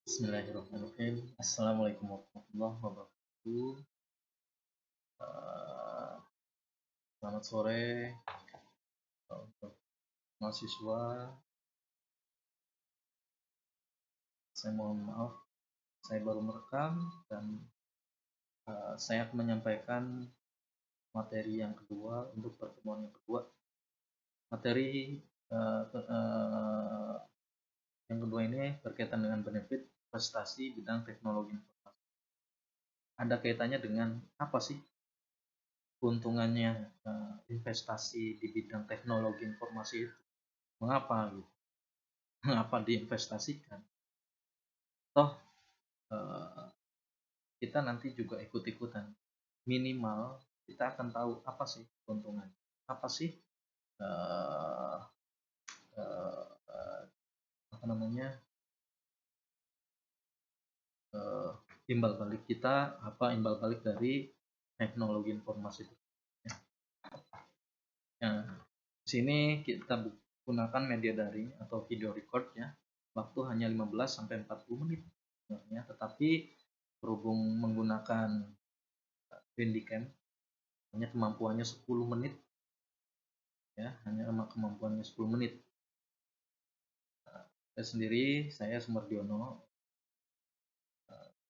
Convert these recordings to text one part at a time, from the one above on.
Bismillahirrahmanirrahim. Assalamualaikum warahmatullahi wabarakatuh. Eh, Selamat sore untuk mahasiswa. Saya mohon maaf, saya baru merekam dan saya akan menyampaikan materi yang kedua untuk pertemuan yang kedua. Materi yang kedua ini berkaitan dengan benefit investasi bidang teknologi informasi. Ada kaitannya dengan apa sih keuntungannya investasi di bidang teknologi informasi itu? Mengapa gitu? Mengapa diinvestasikan? Toh kita nanti juga ikut-ikutan. Minimal kita akan tahu apa sih keuntungan, apa sih uh, uh, apa namanya imbal balik kita, apa imbal balik dari teknologi informasi itu. Nah, di sini kita gunakan media daring atau video record ya. Waktu hanya 15 sampai 40 menit sebenarnya, tetapi berhubung menggunakan Handycam hanya kemampuannya 10 menit ya, hanya kemampuannya 10 menit. Saya sendiri, saya Sumardiono.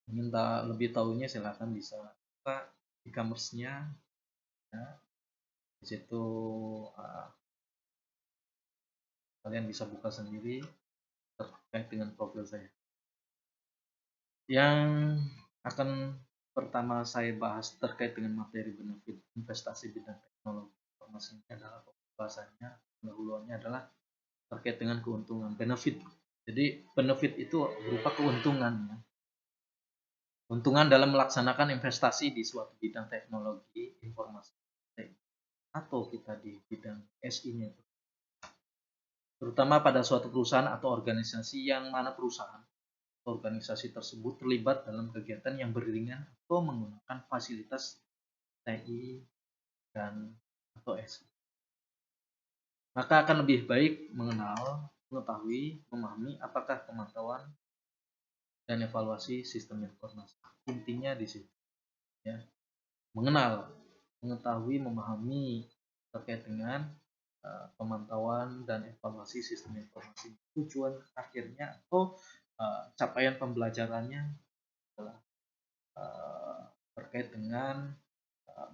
Minta lebih tahunya silakan bisa buka e-commerce-nya ya. Di situ kalian bisa buka sendiri terkait dengan profil saya. Yang akan pertama saya bahas terkait dengan materi benefit investasi bidang teknologi informasi ini adalah bahasanya pendahuluannya adalah terkait dengan keuntungan benefit. Jadi benefit itu berupa keuntungan ya. Keuntungan dalam melaksanakan investasi di suatu bidang teknologi informasi atau kita di bidang SI-nya, terutama pada suatu perusahaan atau organisasi yang mana perusahaan organisasi tersebut terlibat dalam kegiatan yang beriringan atau menggunakan fasilitas TI dan atau SI. Maka akan lebih baik mengenal, mengetahui, memahami apakah pemantauan dan evaluasi sistem informasi. Intinya di situ ya. Mengenal, mengetahui, memahami terkait dengan pemantauan dan evaluasi sistem informasi. Tujuan akhirnya atau capaian pembelajarannya adalah terkait dengan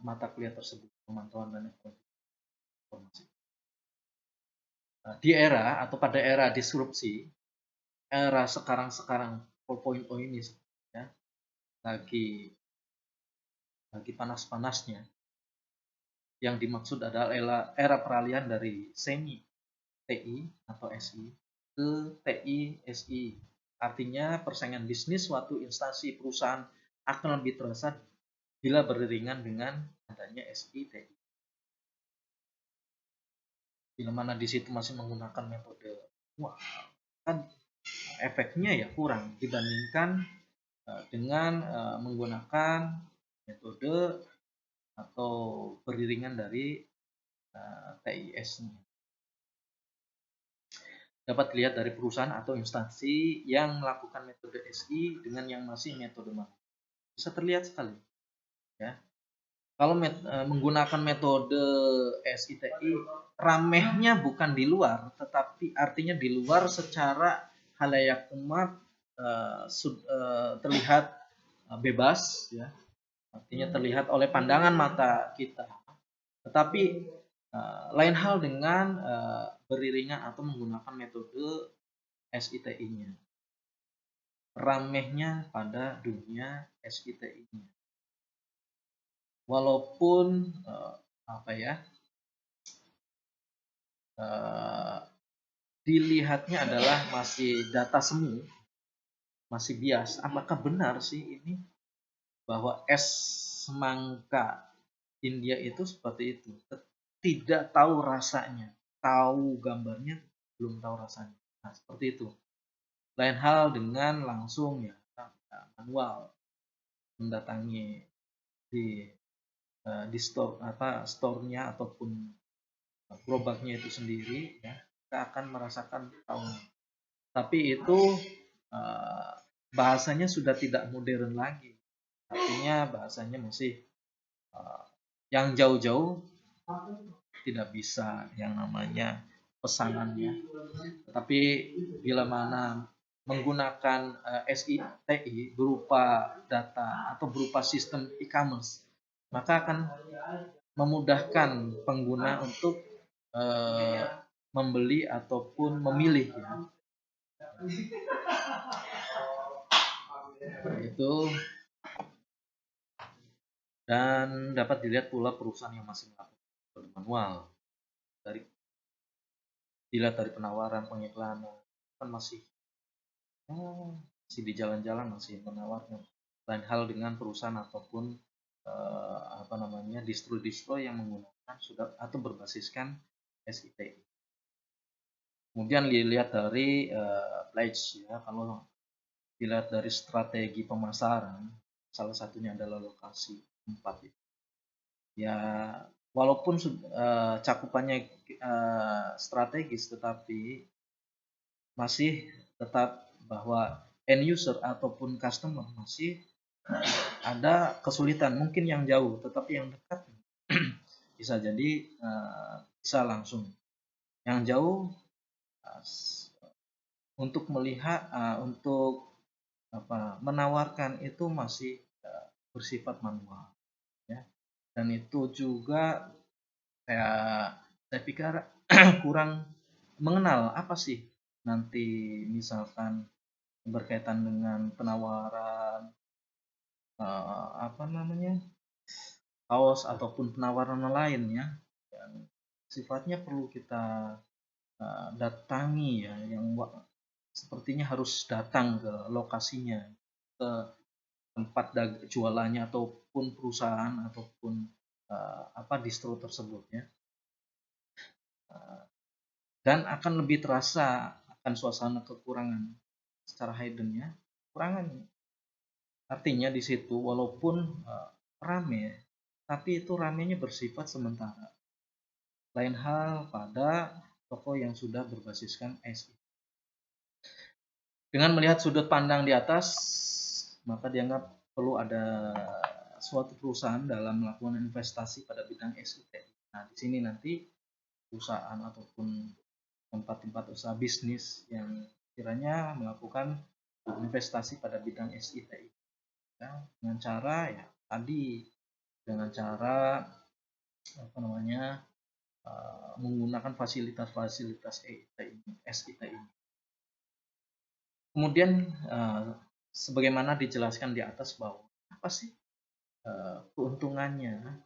mata kuliah tersebut, pemantauan dan evaluasi informasi. Di era atau pada era disrupsi, era sekarang 4.0 ini ya, lagi panas-panasnya. Yang dimaksud adalah era peralihan dari semi TI atau SI ke TI SI. Artinya persaingan bisnis suatu instansi perusahaan akan lebih terasa bila beriringan dengan adanya SI TI. Bila mana di situ masih menggunakan metode kan efeknya ya kurang dibandingkan dengan menggunakan metode atau beriringan dari TIS-nya. Dapat dilihat dari perusahaan atau instansi yang melakukan metode SI dengan yang masih metode manual. Bisa terlihat sekali ya. Kalau menggunakan metode SITI, ramehnya bukan di luar, tetapi artinya di luar secara halayak umat terlihat bebas ya. Artinya terlihat oleh pandangan mata kita. Tetapi lain hal dengan beriringan atau menggunakan metode SITI-nya. Ramehnya pada dunia SITI-nya. Walaupun dilihatnya adalah masih data semu, masih bias. Apakah benar sih ini bahwa es semangka India itu seperti itu? Tidak tahu rasanya, tahu gambarnya, belum tahu rasanya. Nah, seperti itu. Lain hal dengan langsung ya manual mendatangi di store-nya ataupun gerobaknya itu sendiri ya, kita akan merasakan tahun. Tapi itu bahasanya sudah tidak modern lagi. Artinya bahasanya masih yang jauh-jauh tidak bisa yang namanya pesanannya. Tetapi bila mana menggunakan SITI berupa data atau berupa sistem e-commerce, maka akan memudahkan pengguna untuk membeli ataupun memilih ya. Itu, dan dapat dilihat pula perusahaan yang masih melakukan manual dilihat dari penawaran pengiklanan kan masih di jalan-jalan masih menawarkan. Lain hal dengan perusahaan ataupun distro yang menggunakan sudah atau berbasiskan SITI. Kemudian dilihat dari pledge ya, kalau dilihat dari strategi pemasaran, salah satunya adalah lokasi tempat ya. Walaupun cakupannya strategis, tetapi masih tetap bahwa end user ataupun customer masih ada kesulitan. Mungkin yang jauh, tetapi yang dekat bisa jadi bisa langsung. Yang jauh untuk melihat untuk menawarkan itu masih bersifat manual ya. Dan itu juga saya pikir kurang mengenal apa sih nanti misalkan berkaitan dengan penawaran kaos ataupun penawaran lainnya yang sifatnya perlu kita datangi ya, yang sepertinya harus datang ke lokasinya, ke tempat jualannya ataupun perusahaan ataupun distro tersebut ya. Dan akan lebih terasa akan suasana kekurangan secara hidden ya, kekurangan. Artinya di situ walaupun rame, tapi itu ramenya bersifat sementara. Lain hal pada toko yang sudah berbasiskan SI. Dengan melihat sudut pandang di atas, maka dianggap perlu ada suatu perusahaan dalam melakukan investasi pada bidang SITI. Nah, di sini nanti perusahaan ataupun tempat-tempat usaha bisnis yang kiranya melakukan investasi pada bidang SITI ya, dengan cara ya tadi, dengan cara menggunakan fasilitas-fasilitas SITI. Kemudian sebagaimana dijelaskan di atas bahwa apa sih keuntungannya,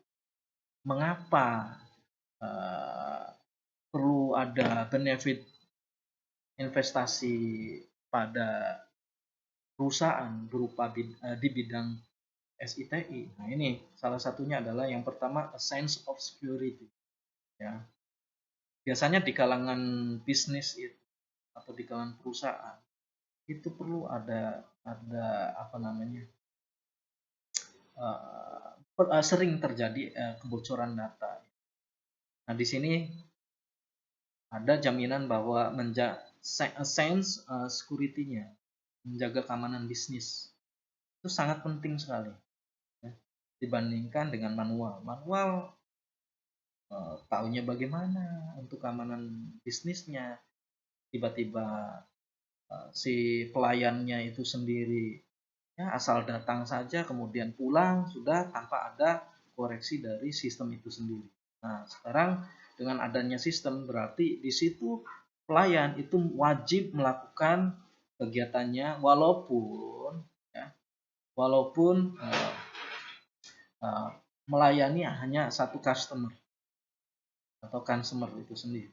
mengapa perlu ada benefit investasi pada perusahaan berupa di bidang SITI. Nah, ini salah satunya adalah yang pertama, a sense of security ya. Biasanya di kalangan bisnis itu atau di kalangan perusahaan itu perlu ada sering terjadi kebocoran data. Nah, di sini ada jaminan bahwa sense security-nya, menjaga keamanan bisnis itu sangat penting sekali ya, dibandingkan dengan manual. Manual taunya bagaimana untuk keamanan bisnisnya, tiba-tiba si pelayannya itu sendiri ya asal datang saja kemudian pulang sudah tanpa ada koreksi dari sistem itu sendiri. Nah, sekarang dengan adanya sistem berarti di situ pelayan itu wajib melakukan kegiatannya walaupun melayani hanya satu customer atau consumer itu sendiri.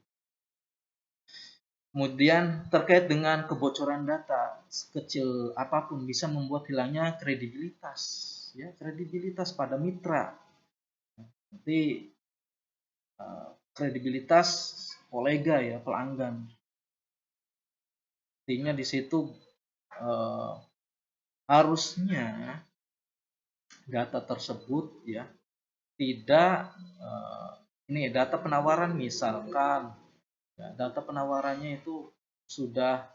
Kemudian terkait dengan kebocoran data sekecil apapun bisa membuat hilangnya kredibilitas ya, kredibilitas pada mitra. Nanti kredibilitas kolega ya, pelanggan. Artinya di situ harusnya data tersebut ya tidak data penawaran misalkan ya, data penawarannya itu sudah